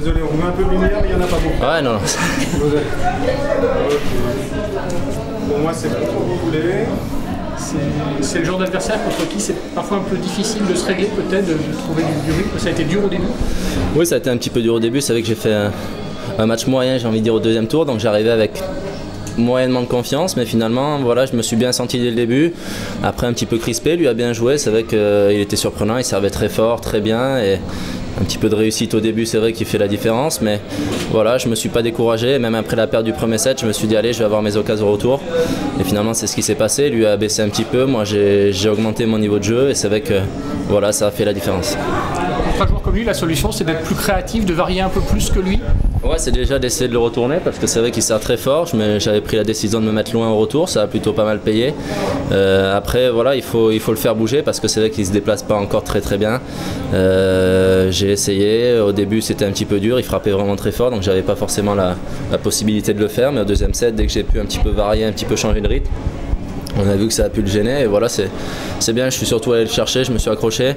Désolé, on met un peu de lumière, mais il n'y en a pas beaucoup. Ouais, non. Pour moi, c'est bon, vous voulez. C'est le genre d'adversaire contre qui c'est parfois un peu difficile de se régler, peut-être, de trouver du rythme. Ça a été dur au début? Oui, ça a été un petit peu dur au début. C'est vrai que j'ai fait un match moyen, j'ai envie de dire, au deuxième tour. Donc j'arrivais avec moyennement de confiance, mais finalement, voilà, je me suis bien senti dès le début. Après, un petit peu crispé, lui a bien joué. C'est vrai qu'il était surprenant, il servait très fort, très bien. Et un petit peu de réussite au début, c'est vrai qu'il fait la différence. Mais voilà, je ne me suis pas découragé. Même après la perte du premier set, je me suis dit, allez, je vais avoir mes occasions au retour. Et finalement, c'est ce qui s'est passé. Lui a baissé un petit peu. Moi, j'ai augmenté mon niveau de jeu. Et c'est vrai que voilà, ça a fait la différence. Pour un joueur comme lui, la solution, c'est d'être plus créatif, de varier un peu plus que lui? Ouais, c'est déjà d'essayer de le retourner parce que c'est vrai qu'il sert très fort. J'avais pris la décision de me mettre loin au retour, ça a plutôt pas mal payé. Après, voilà, il faut le faire bouger parce que c'est vrai qu'il se déplace pas encore très bien. J'ai essayé, au début c'était un petit peu dur, il frappait vraiment très fort donc j'avais pas forcément la possibilité de le faire. Mais au deuxième set, dès que j'ai pu un petit peu varier, un petit peu changer de rythme, on a vu que ça a pu le gêner et voilà, c'est bien, je suis surtout allé le chercher, je me suis accroché,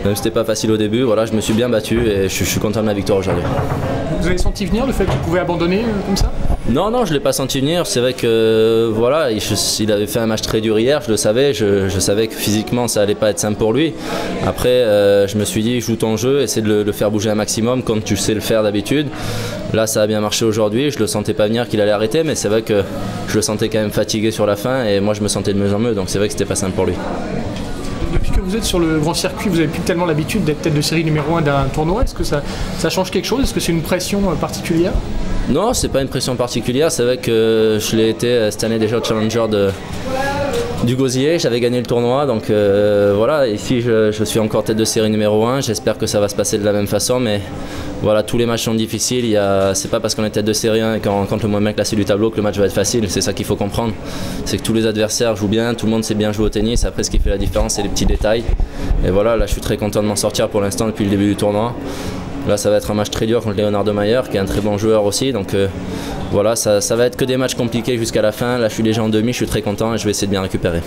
même si c'était pas facile au début, voilà, je me suis bien battu et je suis content de ma victoire aujourd'hui. Vous avez senti venir le fait qu'il pouvait abandonner comme ça? Non, je ne l'ai pas senti venir, c'est vrai que voilà, il avait fait un match très dur hier, je le savais, je savais que physiquement ça allait pas être simple pour lui. Après, je me suis dit, joue ton jeu, essaie de le faire bouger un maximum comme tu sais le faire d'habitude. Là, ça a bien marché aujourd'hui, je le sentais pas venir qu'il allait arrêter, mais c'est vrai que je le sentais quand même fatigué sur la fin et moi je me sentais de mieux en mieux, donc c'est vrai que c'était pas simple pour lui. Depuis que vous êtes sur le grand circuit, vous n'avez plus tellement l'habitude d'être tête de série numéro 1 d'un tournoi. Est-ce que ça change quelque chose? Est-ce que c'est une pression particulière? Non, c'est pas une pression particulière. C'est vrai que je l'ai été cette année déjà au Challenger du Gosier. J'avais gagné le tournoi, donc voilà. Ici, je suis encore tête de série numéro 1. J'espère que ça va se passer de la même façon, mais voilà, tous les matchs sont difficiles. C'est pas parce qu'on est tête de série 1 et qu'on rencontre le moins bien classé du tableau que le match va être facile. C'est ça qu'il faut comprendre. C'est que tous les adversaires jouent bien, tout le monde sait bien jouer au tennis. Après, ce qui fait la différence, c'est les petits détails. Et voilà, là, je suis très content de m'en sortir pour l'instant depuis le début du tournoi. Là, ça va être un match très dur contre Leonardo Mayer, qui est un très bon joueur aussi. Donc voilà, ça va être que des matchs compliqués jusqu'à la fin. Là, je suis déjà en demi, je suis très content et je vais essayer de bien récupérer.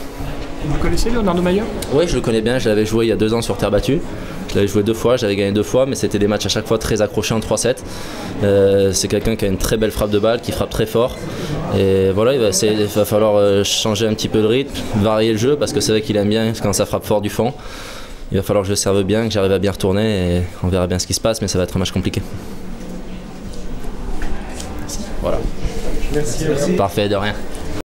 Vous connaissez Leonardo Mayer? Oui, je le connais bien. Je l'avais joué il y a 2 ans sur terre battue. Je l'avais joué 2 fois, j'avais gagné 2 fois, mais c'était des matchs à chaque fois très accrochés en 3-7. C'est quelqu'un qui a une très belle frappe de balle, qui frappe très fort. Et voilà, il va falloir changer un petit peu de rythme, varier le jeu, parce que c'est vrai qu'il aime bien quand ça frappe fort du fond. Il va falloir que je le serve bien, que j'arrive à bien retourner et on verra bien ce qui se passe, mais ça va être un match compliqué. Voilà. Merci. Parfait, de rien.